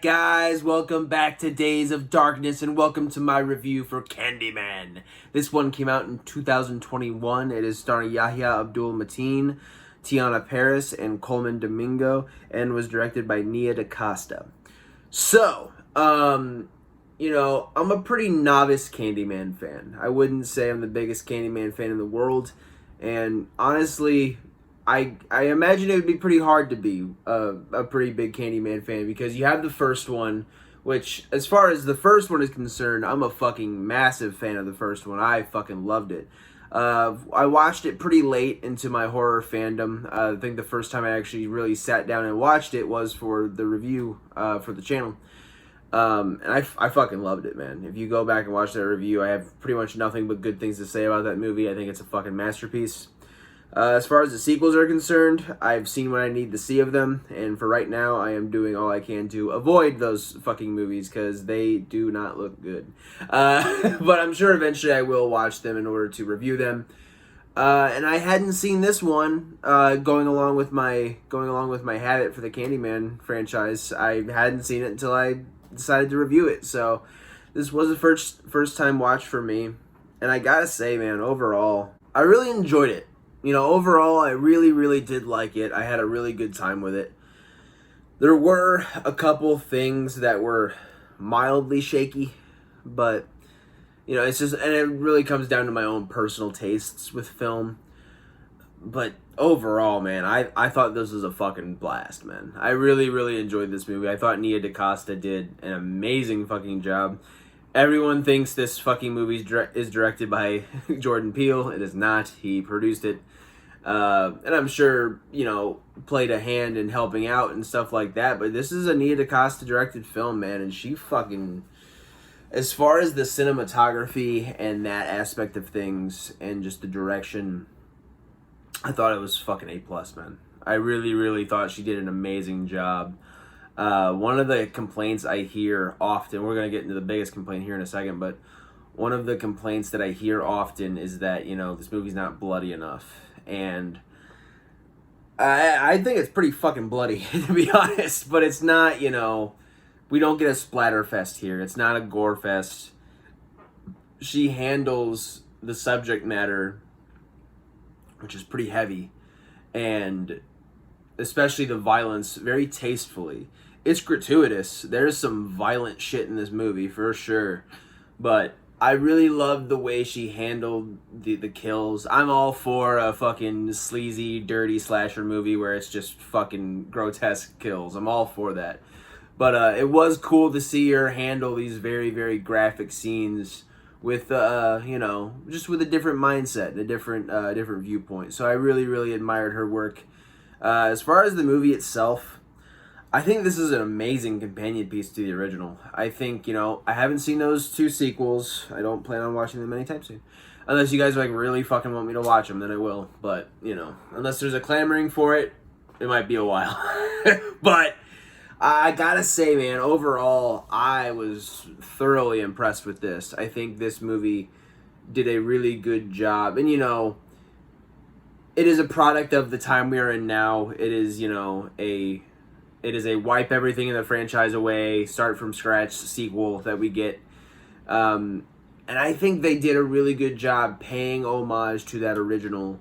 guys, welcome back to Days of Darkness and welcome to my review for Candyman. This one came out in 2021. It is starring Yahya Abdul-Mateen, Tiana Paris, and Coleman Domingo, and was directed by Nia DaCosta. So, I'm a pretty novice Candyman fan. I wouldn't say I'm the biggest Candyman fan in the world, and honestly, I imagine it would be pretty hard to be a pretty big Candyman fan because you have the first one, which, as far as the first one is concerned, I'm a fucking massive fan of the first one. I fucking loved it. I watched it pretty late into my horror fandom. I think the first time I actually really sat down and watched it was for the review for the channel. And I fucking loved it, man. If you go back and watch that review, I have pretty much nothing but good things to say about that movie. I think it's a fucking masterpiece. As far as the sequels are concerned, I've seen what I need to see of them, and for right now, I am doing all I can to avoid those fucking movies, because they do not look good. But I'm sure eventually I will watch them in order to review them. And I hadn't seen this one, going along with my habit for the Candyman franchise. I hadn't seen it until I decided to review it, so this was a first time watch for me, and I gotta say, man, overall, I really enjoyed it. Overall, I really, really did like it. I had a really good time with it. There were a couple things that were mildly shaky, but, it's just, and it really comes down to my own personal tastes with film. But overall, man, I thought this was a fucking blast, man. I really, really enjoyed this movie. I thought Nia DaCosta did an amazing fucking job. Everyone thinks this fucking movie is directed by Jordan Peele. It is not. He produced it. And I'm sure, played a hand in helping out and stuff like that. But this is a Nia DaCosta directed film, man. And she fucking, as far as the cinematography and that aspect of things and just the direction, I thought it was fucking A+, man. I really, really thought she did an amazing job. One of the complaints I hear often, we're going to get into the biggest complaint here in a second, but one of the complaints that I hear often is that, this movie's not bloody enough. And I think it's pretty fucking bloody, to be honest, but it's not, we don't get a splatter fest here. It's not a gore fest. She handles the subject matter, which is pretty heavy, and especially the violence, very tastefully. It's gratuitous. There's some violent shit in this movie, for sure. But I really loved the way she handled the kills. I'm all for a fucking sleazy, dirty slasher movie where it's just fucking grotesque kills. I'm all for that. But it was cool to see her handle these very, very graphic scenes with, just with a different mindset and a different viewpoint. So I really, really admired her work. As far as the movie itself, I think this is an amazing companion piece to the original. I think, I haven't seen those two sequels. I don't plan on watching them anytime soon. Unless you guys really fucking want me to watch them, then I will. But, unless there's a clamoring for it, it might be a while. But I gotta say, man, overall, I was thoroughly impressed with this. I think this movie did a really good job. And, it is a product of the time we are in now. It is, it is a wipe everything in the franchise away, start from scratch sequel that we get. And I think they did a really good job paying homage to that original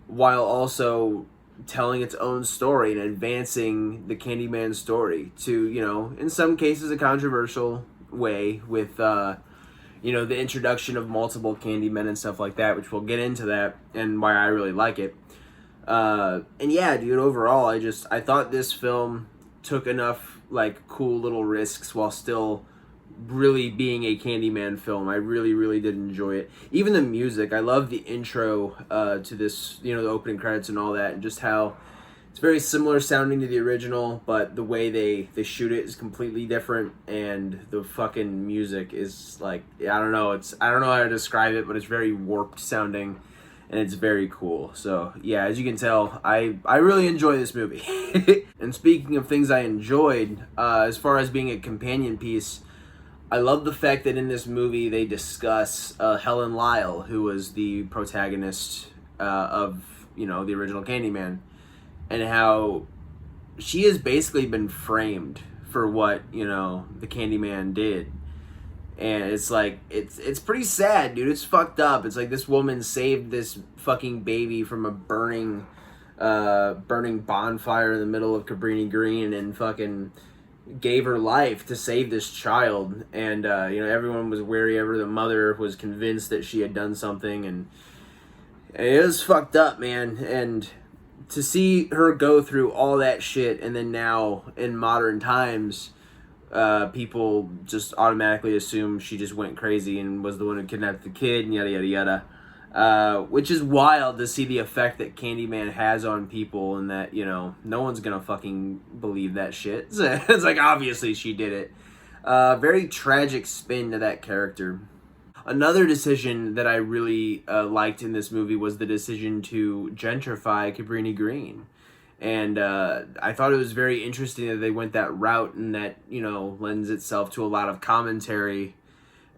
while also telling its own story and advancing the Candyman story to, in some cases, a controversial way with, the introduction of multiple Candymen and stuff like that, which we'll get into that and why I really like it. And yeah, dude, overall, I thought this film took enough, cool little risks while still really being a Candyman film. I really, really did enjoy it. Even the music, I love the intro to this, the opening credits and all that, and just how it's very similar sounding to the original, but the way they shoot it is completely different, and the fucking music is I don't know how to describe it, but it's very warped sounding. And it's very cool. So, yeah, as you can tell, I really enjoy this movie. And speaking of things I enjoyed, as far as being a companion piece, I love the fact that in this movie they discuss Helen Lyle, who was the protagonist of, the original Candyman, and how she has basically been framed for for what, you know, the Candyman did. And it's like, it's pretty sad, dude. It's fucked up. It's like this woman saved this fucking baby from a burning bonfire in the middle of Cabrini Green and fucking gave her life to save this child. And, you know, everyone was wary of her. The mother was convinced that she had done something, and it was fucked up, man. And to see her go through all that shit, and then now in modern times, people just automatically assume she just went crazy and was the one who kidnapped the kid, and yada yada yada. Which is wild to see the effect that Candyman has on people, and that, you know, no one's gonna fucking believe that shit. It's like, obviously she did it. Very tragic spin to that character. Another decision that I really liked in this movie was the decision to gentrify Cabrini Green. And I thought it was very interesting that they went that route, and that, you know, lends itself to a lot of commentary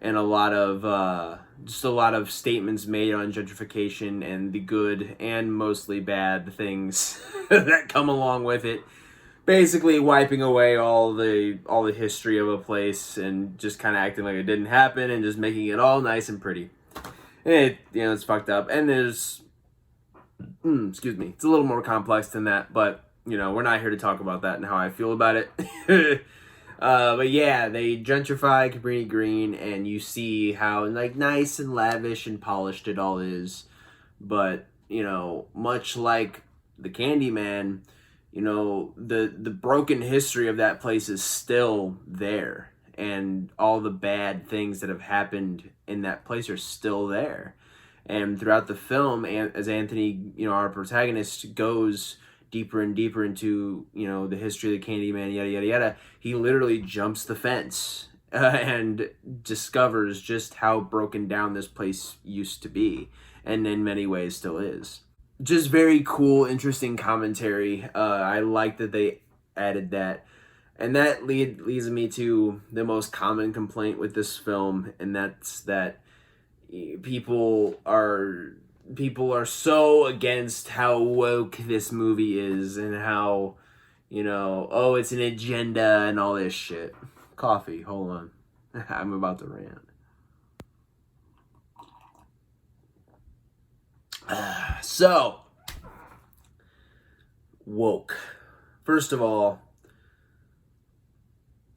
and a lot of just a lot of statements made on gentrification and the good and mostly bad things that come along with it. Basically wiping away all the history of a place and just kind of acting like it didn't happen and just making it all nice and pretty. And you know, it's fucked up. And there's excuse me, it's a little more complex than that, but, you know, we're not here to talk about that and how I feel about it. But yeah, they gentrify Cabrini Green, and you see how, like, nice and lavish and polished it all is. But, you know, much like the Candyman, you know, the broken history of that place is still there, and all the bad things that have happened in that place are still there. And throughout the film, as Anthony, you know, our protagonist, goes deeper and deeper into, you know, the history of the Candyman, yada, yada, yada, he literally jumps the fence and discovers just how broken down this place used to be, and in many ways still is. Just very cool, interesting commentary. I like that they added that. And that leads me to the most common complaint with this film, and that's that people are so against how woke this movie is, and how, you know, oh, it's an agenda and all this shit. Coffee, hold on. I'm about to rant. So, woke. First of all,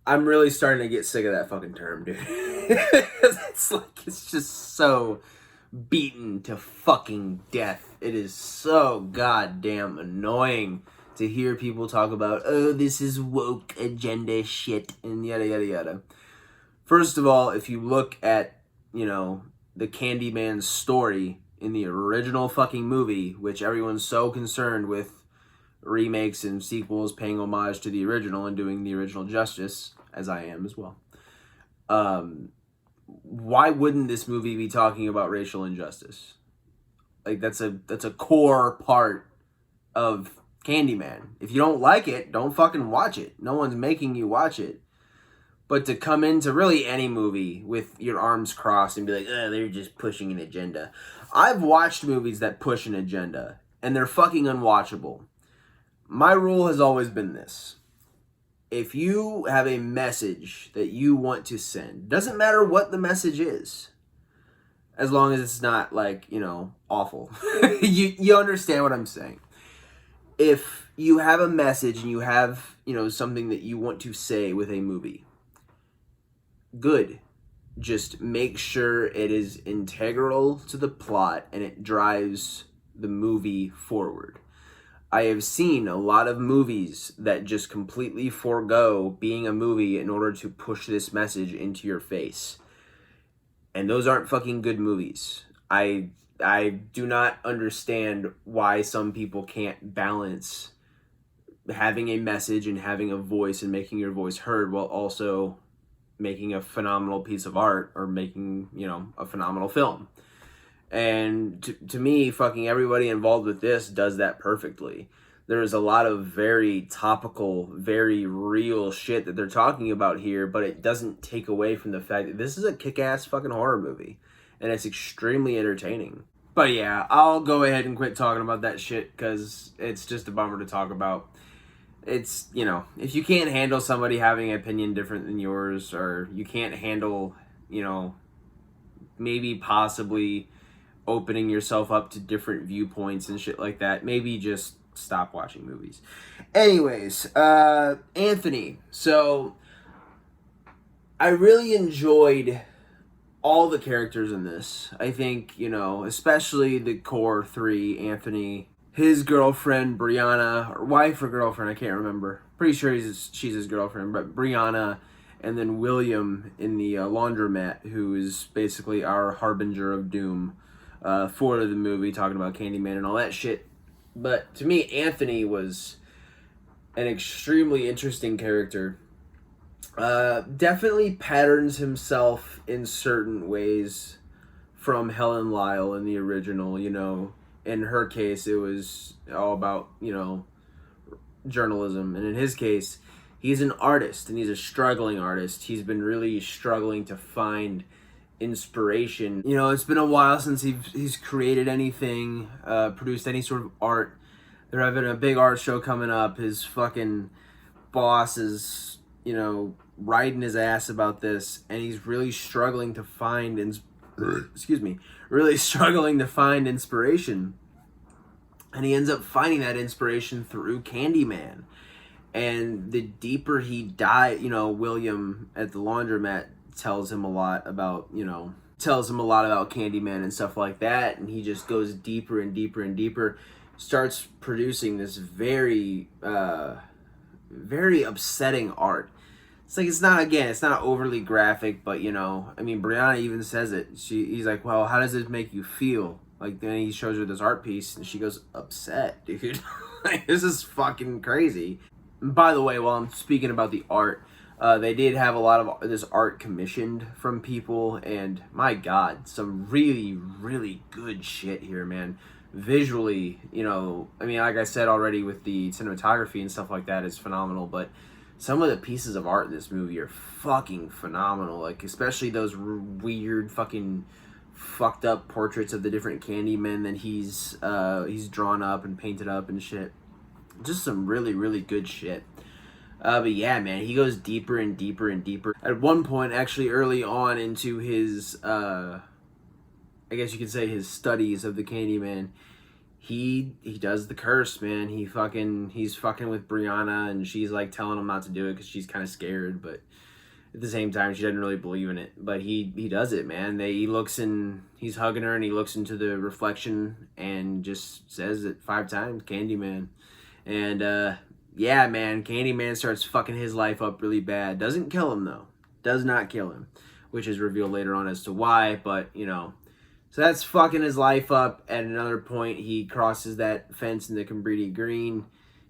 I'm really starting to get sick of that fucking term, dude. It's like, it's just so beaten to fucking death. It is so goddamn annoying to hear people talk about, oh, this is woke agenda shit, and yada yada yada. First of all, if you look at, you know, the Candyman story in the original fucking movie, which everyone's so concerned with remakes and sequels paying homage to the original and doing the original justice, as I am as well, why wouldn't this movie be talking about racial injustice? Like, that's a core part of Candyman. If you don't like it, don't fucking watch it. No one's making you watch it. But to come into really any movie with your arms crossed and be like, oh, they're just pushing an agenda. I've watched movies that push an agenda, and they're fucking unwatchable. My rule has always been this. If you have a message that you want to send, doesn't matter what the message is, as long as it's not, like, you know, awful. you understand what I'm saying. If you have a message and you have, you know, something that you want to say with a movie, good. Just make sure it is integral to the plot and it drives the movie forward. I have seen a lot of movies that just completely forego being a movie in order to push this message into your face. And those aren't fucking good movies. I do not understand why some people can't balance having a message and having a voice and making your voice heard while also making a phenomenal piece of art or making, you know, a phenomenal film. And to me, fucking everybody involved with this does that perfectly. There's a lot of very topical, very real shit that they're talking about here, but it doesn't take away from the fact that this is a kick-ass fucking horror movie. And it's extremely entertaining. But yeah, I'll go ahead and quit talking about that shit because it's just a bummer to talk about. it's, you know, if you can't handle somebody having an opinion different than yours, or you can't handle, you know, maybe possibly opening yourself up to different viewpoints and shit like that, maybe just stop watching movies. Anyways, Anthony. So I really enjoyed all the characters in this. I think, you know, especially the core three, Anthony, his girlfriend, Brianna, or wife or girlfriend, I can't remember. Pretty sure she's his girlfriend, but Brianna, and then William in the laundromat, who is basically our harbinger of doom for the movie, talking about Candyman and all that shit. But to me, Anthony was an extremely interesting character. Definitely patterns himself in certain ways from Helen Lyle in the original. You know, in her case, it was all about, you know, journalism, and in his case, he's an artist, and he's a struggling artist. He's been really struggling to find inspiration. You know, it's been a while since he's created anything, produced any sort of art. They're having a big art show coming up. His fucking boss is, you know, riding his ass about this, and he's really struggling to find really struggling to find inspiration. And he ends up finding that inspiration through Candyman. And the deeper he dives, you know, William at the laundromat tells him a lot about, you know, Candyman and stuff like that, and he just goes deeper and deeper and deeper, starts producing this very very upsetting art. It's like, it's not overly graphic, but, you know, I mean, Brianna even says it. He's like, well, how does this make you feel? Like, then he shows her this art piece, and she goes, upset, dude. Like, this is fucking crazy. And by the way, while I'm speaking about the art, they did have a lot of this art commissioned from people, and my God, some really, really good shit here, man. Visually, you know, I mean, like I said already, with the cinematography and stuff like that is phenomenal, but some of the pieces of art in this movie are fucking phenomenal. Like, especially those weird fucking fucked up portraits of the different Candymen that he's drawn up and painted up and shit. Just some really, really good shit. But yeah, man, he goes deeper and deeper and deeper. At one point, actually early on into his, I guess you could say his studies of the Candyman, he does the curse, man. He's fucking with Brianna, and she's like telling him not to do it because she's kind of scared, but at the same time, she doesn't really believe in it. But he does it, man. He's hugging her, and he looks into the reflection and just says it 5 times, Candyman. And yeah, man, Candyman starts fucking his life up really bad. Doesn't kill him, though. Does not kill him, which is revealed later on as to why, but, you know. So that's fucking his life up. At another point, he crosses that fence in the Cabrini Green,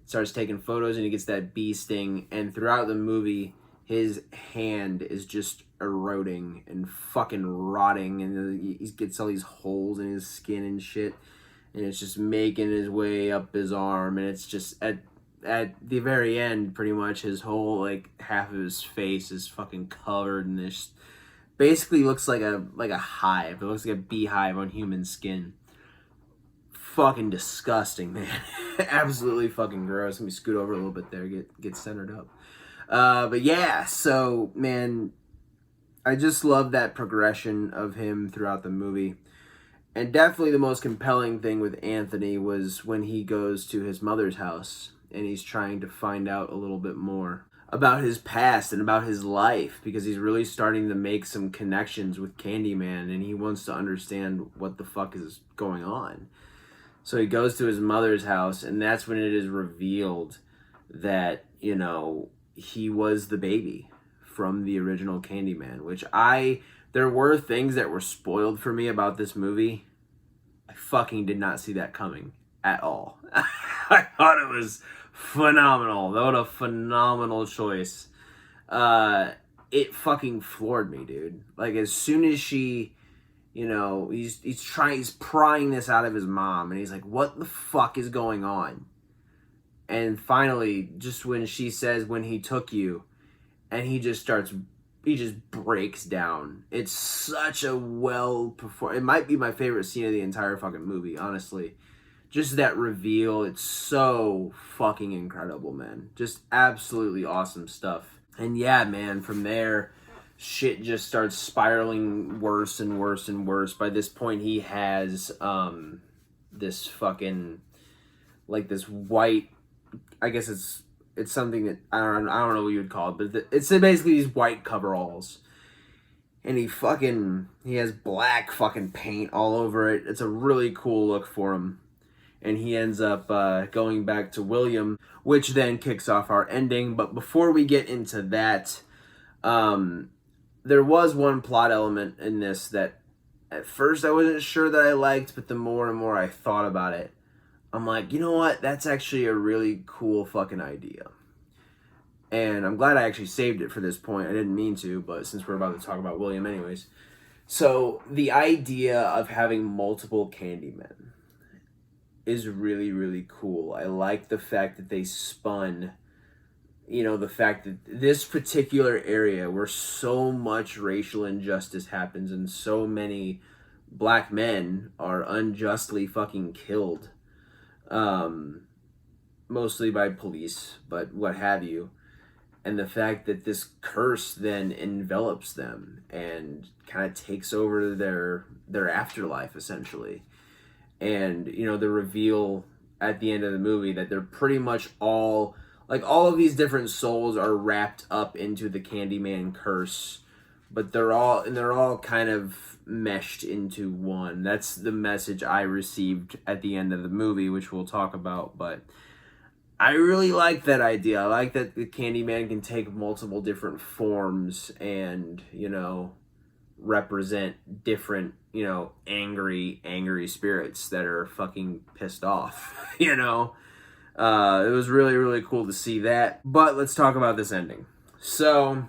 starts taking photos, and he gets that bee sting. And throughout the movie, his hand is just eroding and fucking rotting, and he gets all these holes in his skin and shit, and it's just making his way up his arm, and it's just at the very end, pretty much his whole, like, half of his face is fucking covered in this. Basically looks like a hive. It looks like a beehive on human skin. Fucking disgusting, man. Absolutely fucking gross. Let me scoot over a little bit there, get centered up. But yeah, so, man, I just love that progression of him throughout the movie. And definitely the most compelling thing with Anthony was when he goes to his mother's house and he's trying to find out a little bit more about his past and about his life, because he's really starting to make some connections with Candyman, and he wants to understand what the fuck is going on. So he goes to his mother's house, and that's when it is revealed that, you know, he was the baby from the original Candyman, which there were things that were spoiled for me about this movie. I fucking did not see that coming at all. I thought it was phenomenal. What a phenomenal choice. It fucking floored me, dude. Like, as soon as she, you know, he's prying this out of his mom, and he's like, what the fuck is going on? And finally, just when she says, when he took you, and he just breaks down. It's such a it might be my favorite scene of the entire fucking movie, honestly. just that reveal, it's so fucking incredible, man. Just absolutely awesome stuff. And yeah, man, from there, shit just starts spiraling worse and worse and worse. By this point, he has this fucking, like, this white, I guess it's something that I don't know what you would call it, but it's basically these white coveralls. And he has black fucking paint all over it. It's a really cool look for him. And he ends up going back to William, which then kicks off our ending. But before we get into that, there was one plot element in this that at first I wasn't sure that I liked, but the more and more I thought about it, I'm like, you know what? That's actually a really cool fucking idea. And I'm glad I actually saved it for this point. I didn't mean to, but since we're about to talk about William anyways. So the idea of having multiple Candymen is really, really cool. I like the fact that they spun, the fact that this particular area where so much racial injustice happens and so many black men are unjustly fucking killed, mostly by police, but what have you. And the fact that this curse then envelops them and kind of takes over their afterlife, essentially. And, the reveal at the end of the movie that they're pretty much all of these different souls are wrapped up into the Candyman curse, but they're all kind of meshed into one. That's the message I received at the end of the movie, which we'll talk about, but I really like that idea. I like that the Candyman can take multiple different forms and, represent different, angry spirits that are fucking pissed off, It was really, really cool to see that. But let's talk about this ending. So,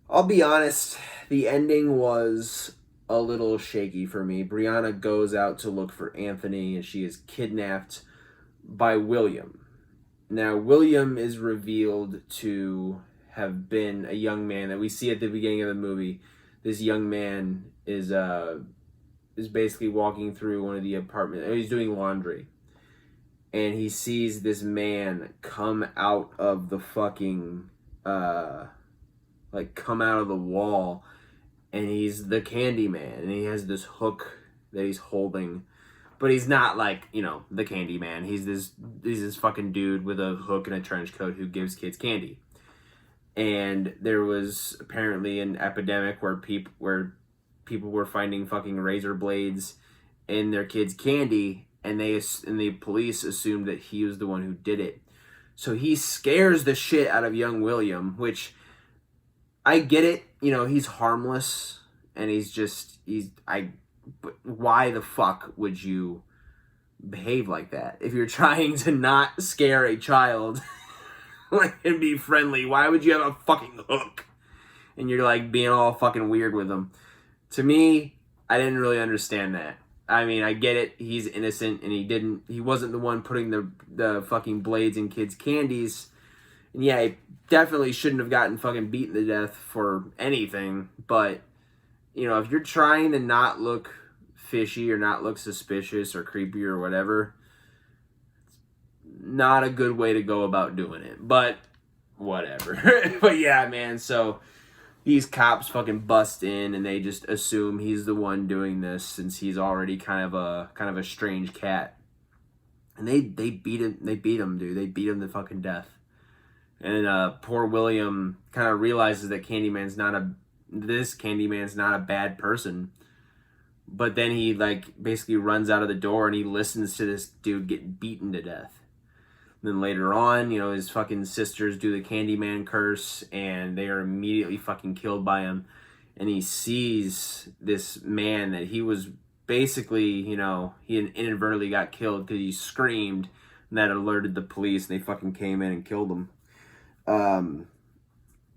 I'll be honest, the ending was a little shaky for me. Brianna goes out to look for Anthony and she is kidnapped by William. Now, William is revealed to have been a young man that we see at the beginning of the movie. This young man is basically walking through one of the apartments. He's doing laundry. And he sees this man come out of the fucking, come out of the wall. And he's the Candyman. And he has this hook that he's holding. But he's not the Candyman. He's this fucking dude with a hook and a trench coat who gives kids candy. And there was apparently an epidemic where people were finding fucking razor blades in their kids' candy, and the police assumed that he was the one who did it. So he scares the shit out of young William, which I get it. He's harmless, and but why the fuck would you behave like that? If you're trying to not scare a child and be friendly, why would you have a fucking hook? And you're being all fucking weird with them. To me, I didn't really understand that. I mean, I get it. He's innocent and he wasn't the one putting the fucking blades in kids' candies. And yeah, he definitely shouldn't have gotten fucking beaten to death for anything. But, if you're trying to not look fishy or not look suspicious or creepy or whatever, it's not a good way to go about doing it. But whatever. But yeah, man, so these cops fucking bust in and they just assume he's the one doing this since he's already kind of a strange cat. And they beat him, dude. They beat him to fucking death. And poor William kind of realizes that this Candyman's not a bad person. But then he basically runs out of the door and he listens to this dude get beaten to death. And then later on, his fucking sisters do the Candyman curse and they are immediately fucking killed by him. And he sees this man that he was basically, he inadvertently got killed because he screamed, and that alerted the police and they fucking came in and killed him.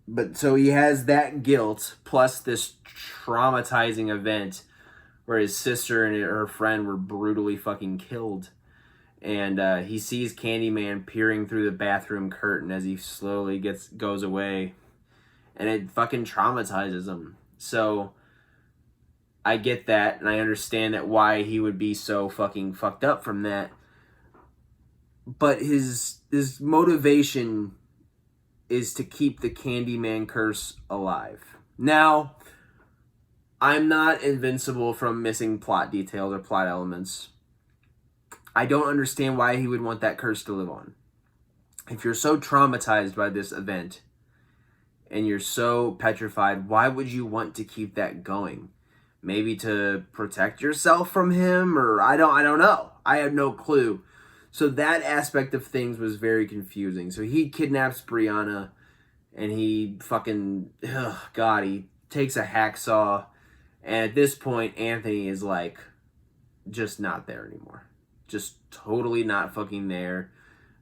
But so he has that guilt plus this traumatizing event where his sister and her friend were brutally fucking killed. And he sees Candyman peering through the bathroom curtain as he slowly goes away. And it fucking traumatizes him. So I get that, and I understand that why he would be so fucking fucked up from that. But his motivation is to keep the Candyman curse alive. Now, I'm not invincible from missing plot details or plot elements. I don't understand why he would want that curse to live on. If you're so traumatized by this event and you're so petrified, why would you want to keep that going? Maybe to protect yourself from him, or I don't know. I have no clue. So that aspect of things was very confusing. So he kidnaps Brianna, and he fucking, he takes a hacksaw, and at this point, Anthony is like, just not there anymore. Just totally not fucking there.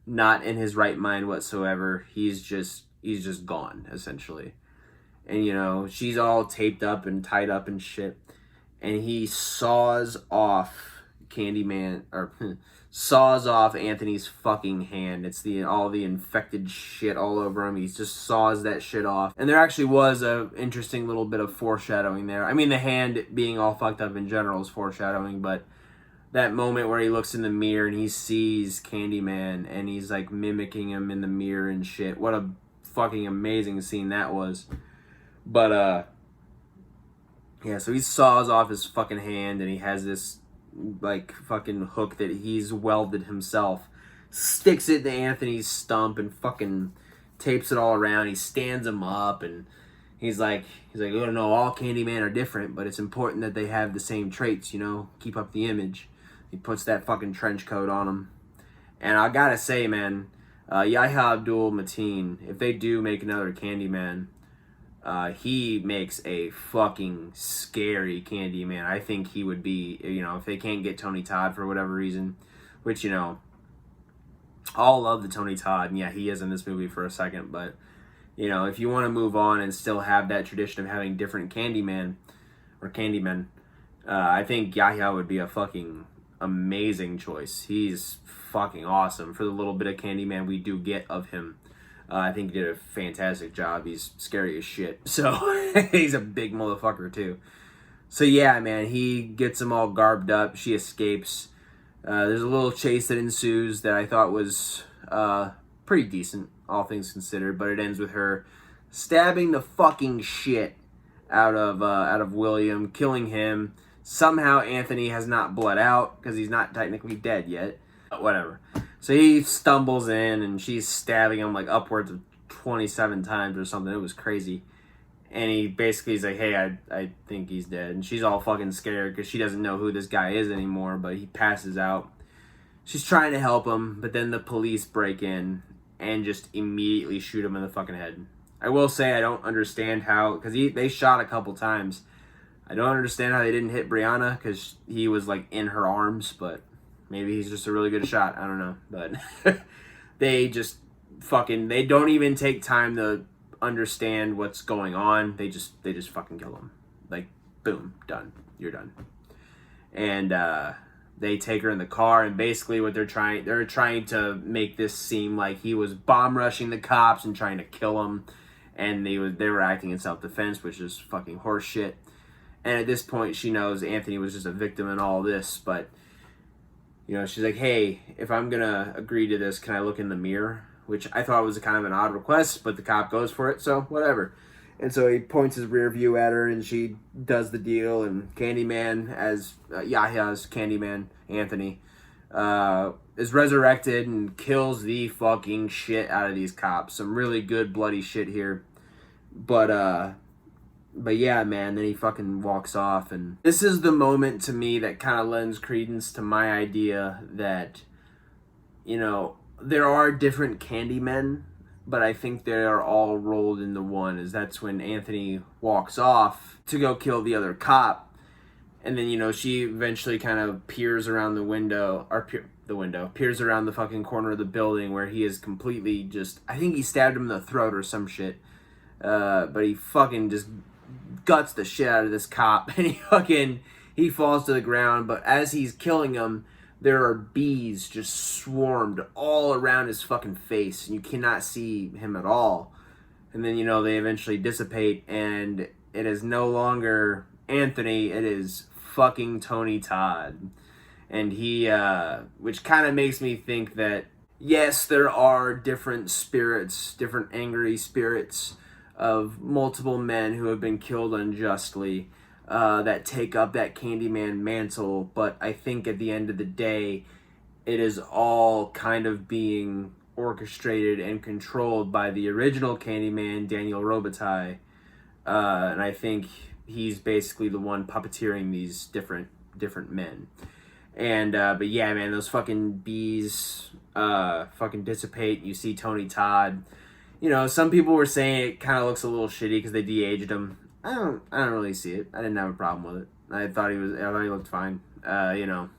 Not in his right mind whatsoever. He's just gone, essentially. And, you know, she's all taped up and tied up and shit. And he saws off Candyman, or saws off Anthony's fucking hand. It's all the infected shit all over him. He just saws that shit off. And there actually was a interesting little bit of foreshadowing there. I mean, the hand being all fucked up in general is foreshadowing, but that moment where he looks in the mirror and he sees Candyman and he's like mimicking him in the mirror and shit. What a fucking amazing scene that was. But, yeah, so he saws off his fucking hand and he has this, like, fucking hook that he's welded himself. Sticks it to Anthony's stump and fucking tapes it all around. He stands him up and he's like, oh no, all Candyman are different, but it's important that they have the same traits, you know? Keep up the image. He puts that fucking trench coat on him. And I gotta say, man, Yahya Abdul-Mateen, if they do make another Candyman, he makes a fucking scary Candyman. I think he would be, you know, if they can't get Tony Todd for whatever reason, which, you know, all love the Tony Todd, and yeah, he is in this movie for a second, but, you know, if you want to move on and still have that tradition of having different Candymen, I think Yahya would be a fucking amazing choice. He's fucking awesome for the little bit of Candyman we do get of him. I think he did a fantastic job. He's scary as shit. So, he's a big motherfucker, too. So, yeah, man, he gets them all garbed up. She escapes. There's a little chase that ensues that I thought was pretty decent, all things considered. But it ends with her stabbing the fucking shit out of William, killing him. Somehow, Anthony has not bled out because he's not technically dead yet. But whatever. So he stumbles in and she's stabbing him like upwards of 27 times or something. It was crazy. And he basically is like, hey, I think he's dead. And she's all fucking scared because she doesn't know who this guy is anymore. But he passes out. She's trying to help him. But then the police break in and just immediately shoot him in the fucking head. I will say I don't understand how, because they shot a couple times. I don't understand how they didn't hit Brianna because he was like in her arms, but maybe he's just a really good shot. I don't know. But they just they don't even take time to understand what's going on. They just fucking kill him. Like, boom, done. You're done. And they take her in the car, and basically what they're trying to make this seem like he was bomb rushing the cops and trying to kill him, and they were acting in self-defense, which is fucking horse shit. And at this point, she knows Anthony was just a victim in all this, but, you know, she's like, hey, if I'm going to agree to this, can I look in the mirror? Which I thought was kind of an odd request, but the cop goes for it, so whatever. And so he points his rear view at her, and she does the deal, and Candyman, as Yahya's Candyman, Anthony, is resurrected and kills the fucking shit out of these cops. Some really good bloody shit here. But yeah, man, then he fucking walks off, and this is the moment to me that kind of lends credence to my idea that, you know, there are different Candymen, but I think they are all rolled into one, as that's when Anthony walks off to go kill the other cop, and then, you know, she eventually kind of peers around the window, peers around the fucking corner of the building where he is completely just, I think he stabbed him in the throat or some shit, but he fucking just guts the shit out of this cop, and he falls to the ground. But as he's killing him, there are bees just swarmed all around his fucking face, and you cannot see him at all. And then, you know, they eventually dissipate, and it is no longer Anthony, it is fucking Tony Todd. And he, which kind of makes me think that, yes, there are different spirits, different angry spirits of multiple men who have been killed unjustly that take up that Candyman mantle, but I think at the end of the day, it is all kind of being orchestrated and controlled by the original Candyman, Daniel Robitaille, and I think he's basically the one puppeteering these different men. And but yeah, man, those fucking bees fucking dissipate. You see Tony Todd. You know, some people were saying it kind of looks a little shitty because they de-aged him. I don't really see it. I didn't have a problem with it. I thought he looked fine. You know,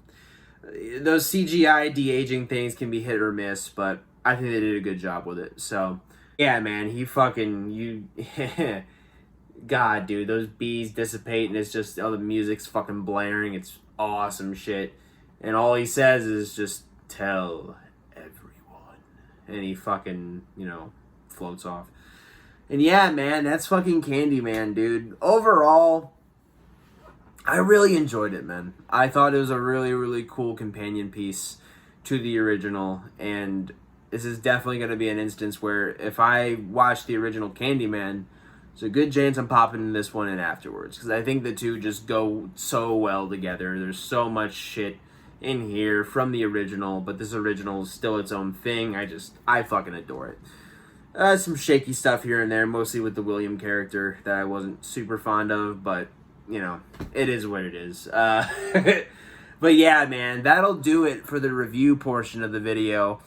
those CGI de-aging things can be hit or miss, but I think they did a good job with it. So yeah, man, he fucking you. God, dude, those bees dissipate and it's just the music's fucking blaring. It's awesome shit. And all he says is just tell everyone. And he fucking, you know, floats off. And yeah, man, that's fucking Candyman, dude. Overall, I really enjoyed it, man. I thought it was a really, really cool companion piece to the original. And this is definitely going to be an instance where if I watch the original Candyman, there's a good chance I'm popping this one in afterwards. Because I think the two just go so well together. There's so much shit in here from the original, but this original is still its own thing. I fucking adore it. Some shaky stuff here and there, mostly with the William character that I wasn't super fond of, but, you know, it is what it is. But yeah, man, that'll do it for the review portion of the video.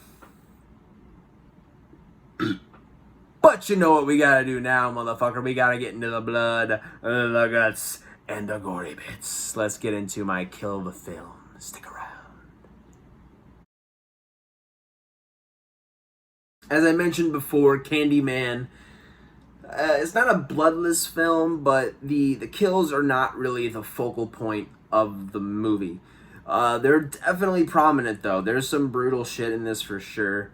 But you know what we gotta do now, motherfucker. We gotta get into the blood, the guts, and the gory bits. Let's get into my kill the film. Stick around. As I mentioned before, Candyman, it's not a bloodless film, but the kills are not really the focal point of the movie. They're definitely prominent, though. There's some brutal shit in this for sure.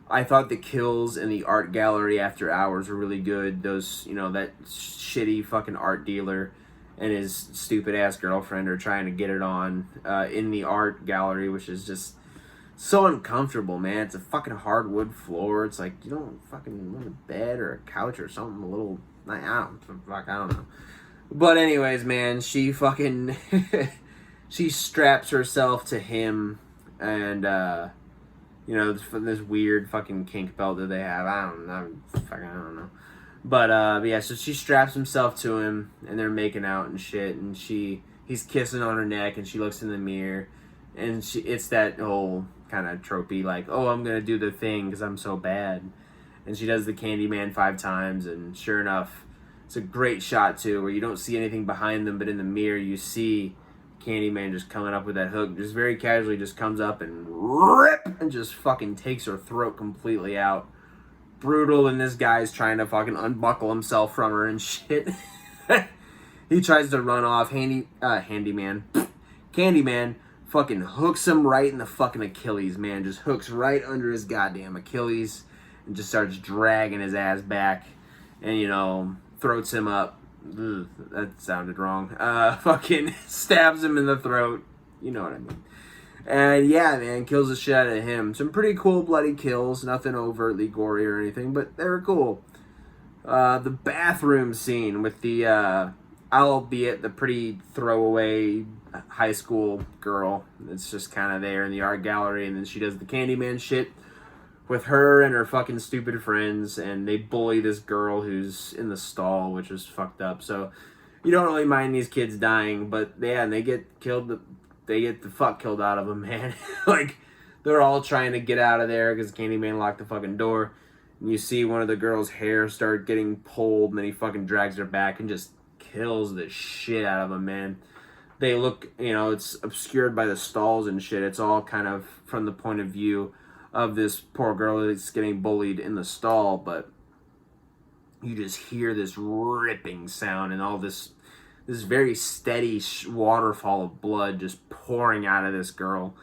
I thought the kills in the art gallery after hours were really good. Those, you know, that shitty fucking art dealer and his stupid ass girlfriend are trying to get it on in the art gallery, which is just so uncomfortable, man. It's a fucking hardwood floor. It's like, you don't fucking want a bed or a couch or something a little, I don't know. But anyways, man, she fucking, she straps herself to him and, you know, this weird fucking kink belt that they have. I don't know. But yeah, so she straps himself to him, and they're making out and shit, and he's kissing on her neck, and she looks in the mirror, and it's that whole kind of tropey, like, oh, I'm gonna do the thing because I'm so bad, and she does the Candyman 5 times, and sure enough, it's a great shot too, where you don't see anything behind them, but in the mirror you see Candyman just coming up with that hook, just very casually just comes up and rip and just fucking takes her throat completely out. Brutal, and this guy's trying to fucking unbuckle himself from her and shit. He tries to run off. Candyman fucking hooks him right in the fucking Achilles, man. Just hooks right under his goddamn Achilles and just starts dragging his ass back and, you know, throats him up. Ugh, that sounded wrong. Fucking stabs him in the throat. You know what I mean. And yeah, man, kills the shit out of him. Some pretty cool bloody kills. Nothing overtly gory or anything, but they were cool. The bathroom scene with the, albeit the pretty throwaway high school girl. It's just kind of there in the art gallery, and then she does the Candyman shit with her and her fucking stupid friends, and they bully this girl who's in the stall, which was fucked up. So you don't really mind these kids dying, but yeah, and they get killed. They get the fuck killed out of them, man. Like, they're all trying to get out of there because Candyman locked the fucking door. And you see one of the girl's hair start getting pulled, and then he fucking drags her back and just kills the shit out of them, man. They look, you know, it's obscured by the stalls and shit. It's all kind of from the point of view of this poor girl that's getting bullied in the stall, but you just hear this ripping sound and all this very steady waterfall of blood just pouring out of this girl.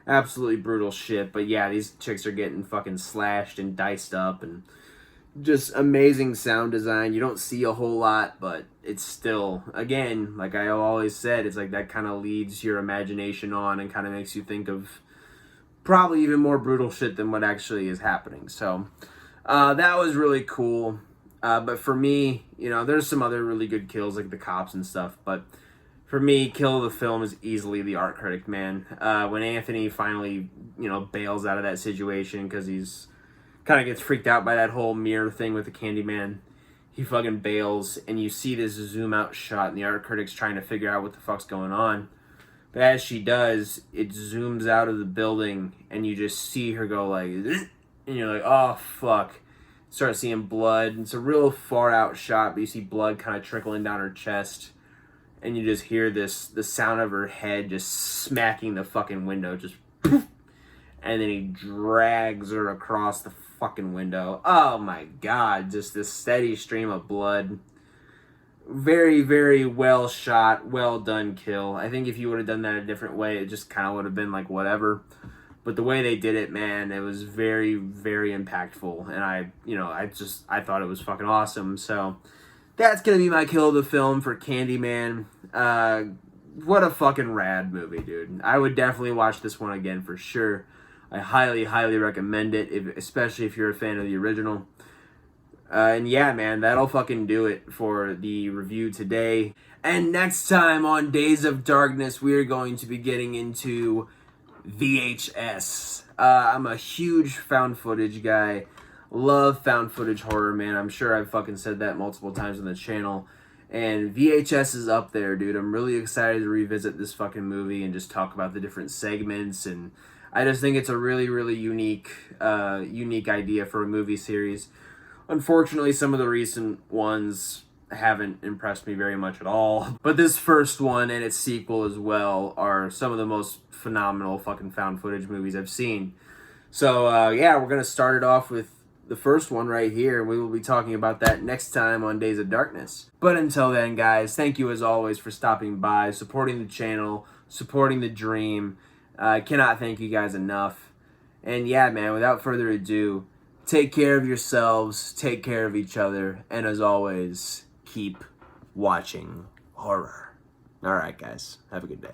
Absolutely brutal shit. But yeah, these chicks are getting fucking slashed and diced up, and Just amazing sound design. You don't see a whole lot, but it's still, again, like I always said, it's like that kind of leads your imagination on and kind of makes you think of probably even more brutal shit than what actually is happening. So that was really cool. But for me, you know, there's some other really good kills like the cops and stuff, but for me, kill of the film is easily the art critic, man. When Anthony finally, you know, bails out of that situation because he's kind of gets freaked out by that whole mirror thing with the Candyman. He fucking bails, and you see this zoom out shot, and the art critic's trying to figure out what the fuck's going on. But as she does, it zooms out of the building, and you just see her go like, and you're like, oh fuck. Start seeing blood. It's a real far out shot, but you see blood kind of trickling down her chest, and you just hear the sound of her head just smacking the fucking window, just poof. And then he drags her across the fucking window. Oh my god, just this steady stream of blood. Very, very well shot, well done kill. I think if you would have done that a different way, it just kind of would have been like whatever. But the way they did it, man, it was very, very impactful. And I thought it was fucking awesome. So that's going to be my kill of the film for Candyman. What a fucking rad movie, dude. I would definitely watch this one again for sure. I highly, highly recommend it, especially if you're a fan of the original. And yeah, man, that'll fucking do it for the review today. And next time on Days of Darkness, we are going to be getting into VHS. I'm a huge found footage guy. Love found footage horror, man. I'm sure I've fucking said that multiple times on the channel. And VHS is up there, dude. I'm really excited to revisit this fucking movie and just talk about the different segments. And I just think it's a really, really unique idea for a movie series. Unfortunately, some of the recent ones haven't impressed me very much at all. But this first one and its sequel as well are some of the most phenomenal fucking found footage movies I've seen. So, yeah, we're going to start it off with the first one right here, and we will be talking about that next time on Days of Darkness. But until then, guys, thank you as always for stopping by, supporting the channel, supporting the dream. I cannot thank you guys enough. And yeah, man, without further ado, take care of yourselves, take care of each other, and as always, keep watching horror. Alright, guys, have a good day.